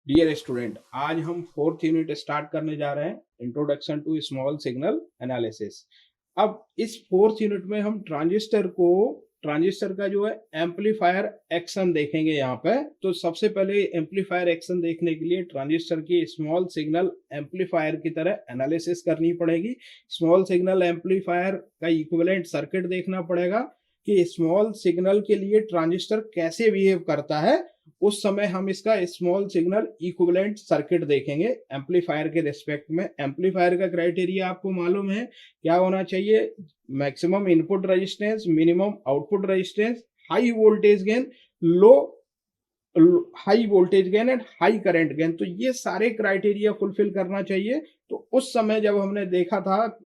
Dear student, आज हम fourth unit start करने जा रहे हैं, introduction to small signal analysis. अब इस फोर्थ यूनिट में हम ट्रांजिस्टर का जो है एम्पलीफायर एक्शन देखेंगे। यहाँ पे तो सबसे पहले एम्पलीफायर एक्शन देखने के लिए ट्रांजिस्टर की स्मॉल सिग्नल एम्पलीफायर की तरह एनालिसिस करनी पड़ेगी। स्मॉल सिग्नल एम्पलीफायर का इक्विवेलेंट सर्किट देखना पड़ेगा कि स्मॉल सिग्नल के लिए ट्रांजिस्टर कैसे बिहेव करता है। उस समय हम इसका स्मॉल सिग्नल इक्विवेलेंट सर्किट देखेंगे एम्पलीफायर के रिस्पेक्ट में। एम्पलीफायर का क्राइटेरिया आपको मालूम है क्या होना चाहिए? Maximum input resistance, minimum output resistance, high voltage gain, low high voltage gain and high current gain. तो ये सारे क्राइटेरिया फुलफिल करना चाहिए। तो उस समय जब हमने देखा था,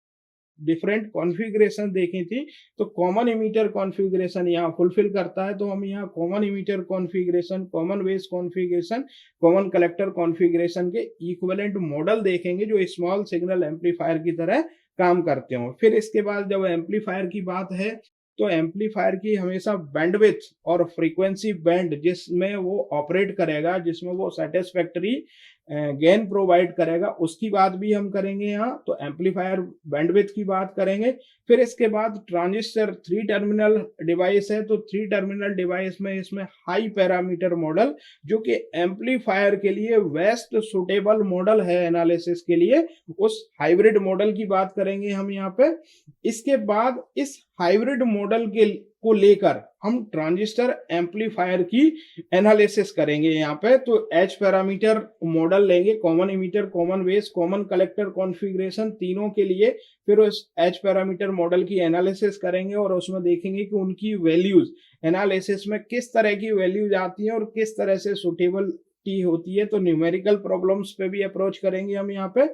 डिफरेंट कॉन्फ़िगरेशन देखी थी, तो कॉमन इमीटर कॉन्फ़िगरेशन यहाँ फुलफिल करता है। तो हम यहाँ common emitter configuration, common base configuration, common collector configuration के इक्विवेलेंट मॉडल देखेंगे जो स्मॉल सिग्नल एम्पलीफायर की तरह काम करते हो। फिर इसके बाद जब एम्पलीफायर की बात है तो एम्पलीफायर की हमेशा बैंडविड्थ और फ्रीक्वेंसी बैंड जिसमें वो ऑपरेट करेगा, जिसमें वो सेटिस्फैक्टरी गेन प्रोवाइड करेगा, उसकी बात भी हम करेंगे यहाँ। तो एम्पलीफायर बैंडविड्थ की बात करेंगे। फिर इसके बाद ट्रांजिस्टर 3 टर्मिनल डिवाइस है, तो 3 टर्मिनल डिवाइस में इसमें हाई पैरामीटर मॉडल जो कि एम्पलीफायर के लिए बेस्ट सुटेबल मॉडल है एनालिसिस के लिए, उस हाइब्रिड मॉडल की बात करेंगे हम यहाँ पे। इसके बाद इस हाइब्रिड मॉडल के को लेकर हम ट्रांजिस्टर एम्पलीफायर की एनालिसिस करेंगे यहाँ पे। तो एच पैरामीटर मॉडल लेंगे, common emitter, common base, common collector configuration तीनों के लिए। फिर उस एच पैरामीटर मॉडल की एनालिसिस करेंगे और उसमें देखेंगे कि उनकी वैल्यूज एनालिसिस में किस तरह की वैल्यूज आती हैं और किस तरह से सुटेबिलिटी होती है। तो न्यूमेरिकल प्रॉब्लम्स पे भी अप्रोच करेंगे हम यहाँ पे।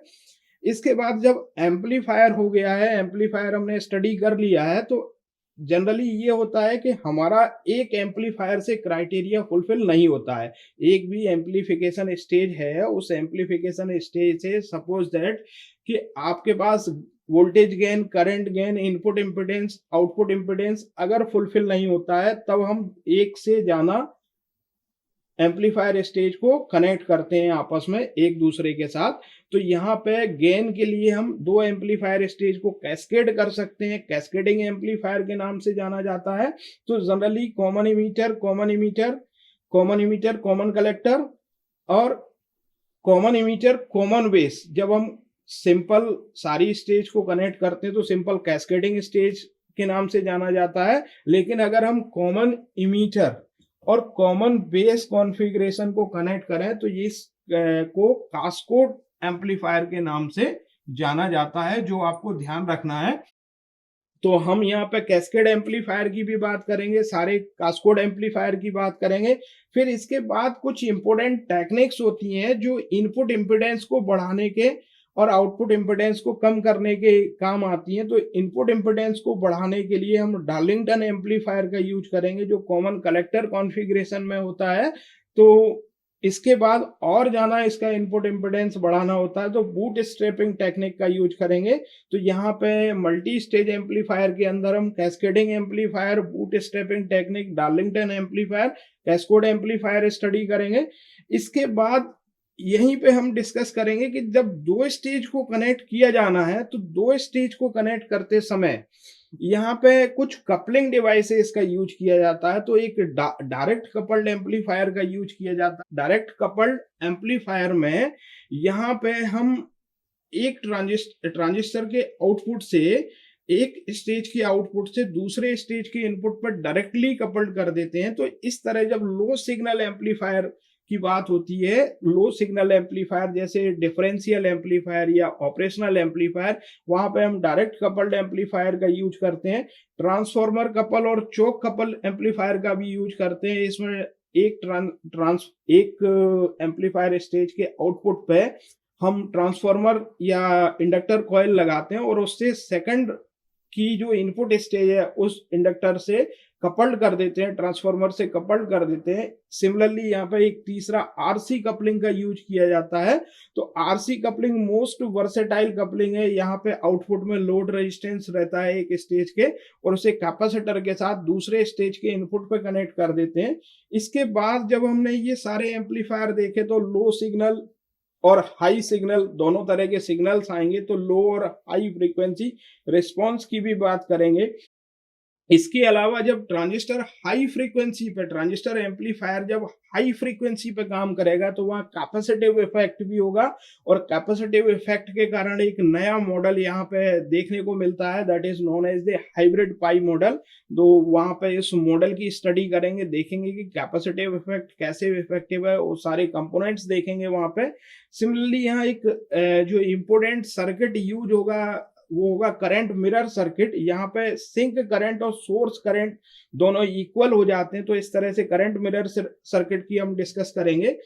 इसके बाद जब एम्पलीफायर हो गया है, एम्पलीफायर हमने स्टडी कर लिया है, तो जनरली ये होता है कि हमारा एक एम्पलीफायर से क्राइटेरिया फुलफिल नहीं होता है। एक भी एम्पलीफिकेशन स्टेज है, उस एम्पलीफिकेशन स्टेज से सपोज दैट कि आपके पास voltage gain, current gain, input impedance, output impedance अगर फुलफिल नहीं होता है, तब हम एक से ज्यादा एम्पलीफायर स्टेज को कनेक्ट करते हैं आपस में एक दूसरे के साथ। तो यहाँ पे गेन के लिए हम दो एम्पलीफायर स्टेज को कैस्केड कर सकते हैं, कैस्केडिंग एम्पलीफायर के नाम से जाना जाता है। तो generally common emitter, common emitter, common emitter, common collector और कॉमन इमीटर, कॉमन बेस, जब हम सिंपल सारी स्टेज को कनेक्ट करते हैं तो सिंपल कैस्केडिंग स्टेज के नाम से जाना जाता है। लेकिन अगर हम कॉमन इमीटर और कॉमन बेस कॉन्फ़िगरेशन को कनेक्ट करें तो इस को कास्केड एम्पलीफायर के नाम से जाना जाता है, जो आपको ध्यान रखना है। तो हम यहाँ पे कैस्केड एम्पलीफायर की भी बात करेंगे, सारे कास्केड एम्पलीफायर की बात करेंगे। फिर इसके बाद कुछ इंपॉर्टेंट टेक्निक्स होती हैं जो इनपुट इम्पीडेंस को बढ़ाने के और आउटपुट इम्पीडेंस को कम करने के काम आती हैं। तो इनपुट इम्पीडेंस को बढ़ाने के लिए हम डार्लिंगटन एम्पलीफायर का यूज करेंगे जो कॉमन कलेक्टर कॉन्फ़िगरेशन में होता है। तो इसके बाद और जाना इसका इनपुट इम्पीडेंस बढ़ाना होता है तो बूट स्ट्रैपिंग टेक्निक का यूज करेंगे। तो यहाँ पे मल्टी स्टेज एम्पलीफायर के अंदर हम cascading amplifier, boot strapping technique, Darlington amplifier, cascade amplifier study करेंगे। इसके बाद यहीं पे हम डिस्कस करेंगे कि जब दो स्टेज को कनेक्ट किया जाना है तो दो स्टेज को कनेक्ट करते समय यहाँ पे कुछ कपलिंग डिवाइसेस का यूज किया जाता है। तो एक डायरेक्ट कपल्ड एम्पलीफायर का यूज किया जाता है। डायरेक्ट कपल्ड एम्पलीफायर में यहाँ पे हम एक ट्रांजिस्टर के आउटपुट से, एक स्टेज के आउटपुट से दूसरे स्टेज के इनपुट पर डायरेक्टली कपल्ड कर देते हैं। तो इस तरह जब लो सिग्नल एम्पलीफायर की बात होती है, लो सिग्नल एम्पलीफायर जैसे डिफरेंशियल एम्पलीफायर या ऑपरेशनल एम्पलीफायर, वहां पे हम डायरेक्ट कपल्ड एम्पलीफायर का यूज करते हैं। ट्रांसफार्मर कपल और चोक कपल एम्पलीफायर का भी यूज करते हैं। इसमें एक एम्पलीफायर स्टेज के आउटपुट पे हम ट्रांसफार्मर या इंडक्टर कॉइल लगाते हैं और उससे सेकंड की जो इनपुट स्टेज है उस इंडक्टर से कपल्ड कर देते हैं, ट्रांसफार्मर से कपल्ड कर देते हैं। सिमिलरली यहाँ पे एक तीसरा आरसी कपलिंग का यूज किया जाता है। तो RC coupling most versatile coupling है। यहाँ पे आउटपुट में लोड रेजिस्टेंस रहता है एक स्टेज के, और उसे कैपेसिटर के साथ दूसरे स्टेज के इनपुट पे कनेक्ट कर देते हैं। इसके बाद जब हमने ये सारे एम्पलीफायर देखे तो लो सिग्नल और हाई सिग्नल दोनों तरह के सिग्नल्स आएंगे। तो लो और हाई फ्रीक्वेंसी रिस्पॉन्स की भी बात करेंगे। इसके अलावा जब ट्रांजिस्टर एम्पलीफायर जब हाई फ्रीक्वेंसी पे काम करेगा तो वहाँ कैपेसिटिव इफेक्ट भी होगा, और कैपेसिटिव इफेक्ट के कारण एक नया मॉडल यहाँ पे देखने को मिलता है, that is known as the hybrid pi model. तो वहाँ पे इस मॉडल की स्टडी करेंगे, देखेंगे कि कैपेसिटिव इफेक्ट कैसे इफेक्टिव है, वो सारे कंपोनेंट्स देखेंगे वहाँ पे। सिमिलरली यहाँ एक जो इम्पोर्टेंट सर्किट यूज होगा वो होगा करंट मिरर सर्किट। यहाँ पे सिंक करंट और सोर्स करंट दोनों इक्वल हो जाते हैं, तो इस तरह से करंट मिरर सर्किट की हम डिस्कस करेंगे।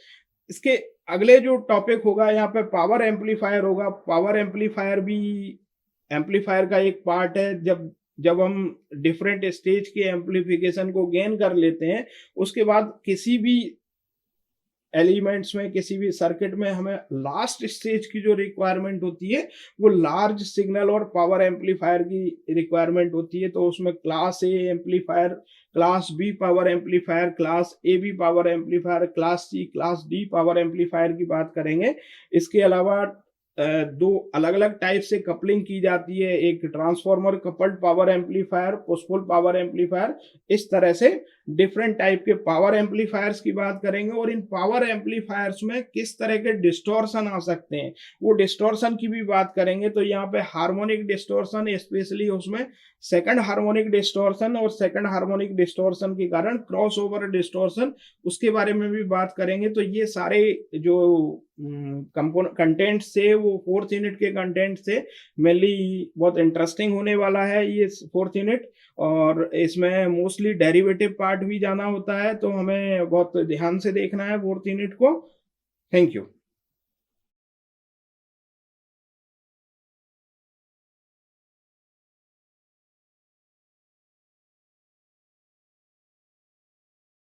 इसके अगले जो टॉपिक होगा यहाँ पे पावर एम्पलीफायर होगा। पावर एम्पलीफायर भी एम्पलीफायर का एक पार्ट है। जब हम डिफरेंट स्टेज के एम्पलीफिकेशन को गेन कर लेते हैं, उसके बाद किसी भी एलिमेंट्स में, किसी भी सर्किट में हमें लास्ट स्टेज की जो रिक्वायरमेंट होती है वो लार्ज सिग्नल और पावर एम्पलीफायर की रिक्वायरमेंट होती है। तो उसमें class A amplifier, class B power amplifier, class A B power amplifier, class C, class D power amplifier की बात करेंगे। इसके अलावा दो अलग अलग टाइप से कपलिंग की जाती है, एक transformer coupled power amplifier, push pull power amplifier. इस तरह से डिफरेंट टाइप के पावर एम्पलीफायर्स की बात करेंगे, और इन पावर एम्पलीफायर्स में किस तरह के डिस्टॉर्शन आ सकते हैं वो डिस्टॉर्शन की भी बात करेंगे। तो यहाँ पे हार्मोनिक डिस्टॉर्शन, स्पेशली उसमें सेकंड हार्मोनिक डिस्टॉर्शन, और सेकंड हार्मोनिक डिस्टॉर्शन के कारण क्रॉस ओवर डिस्टॉर्शन, उसके बारे में भी बात करेंगे। तो ये सारे जो कंटेंट्स से, वो फोर्थ यूनिट के कंटेंट से मेनली बहुत इंटरेस्टिंग होने वाला है ये फोर्थ यूनिट। और इसमें मोस्टली डेरिवेटिव पार्ट भी जाना होता है, तो हमें बहुत ध्यान से देखना है फोर्थ यूनिट को। Thank you.